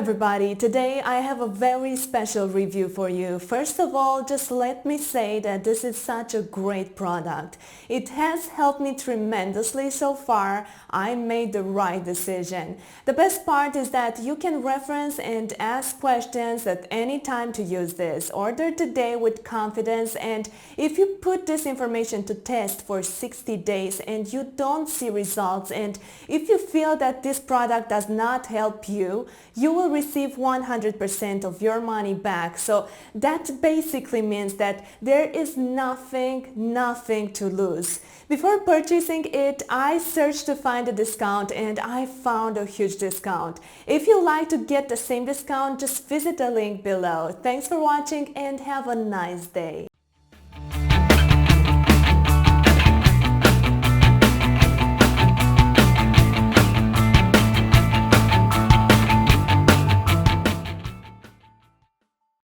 everybody, today I have a very special review for you. First of all, just let me say that this is such a great product. It has helped me tremendously so far. I made the right decision. The best part is that you can reference and ask questions at any time to use this. Order today with confidence, and if you put this information to test for 60 days and you don't see results, and if you feel that this product does not help you, you will receive 100% of your money back. So that basically means that there is nothing to lose. Before purchasing it, I searched to find a discount and I found a huge discount. If you'd like to get the same discount, just visit the link below. Thanks for watching and have a nice day.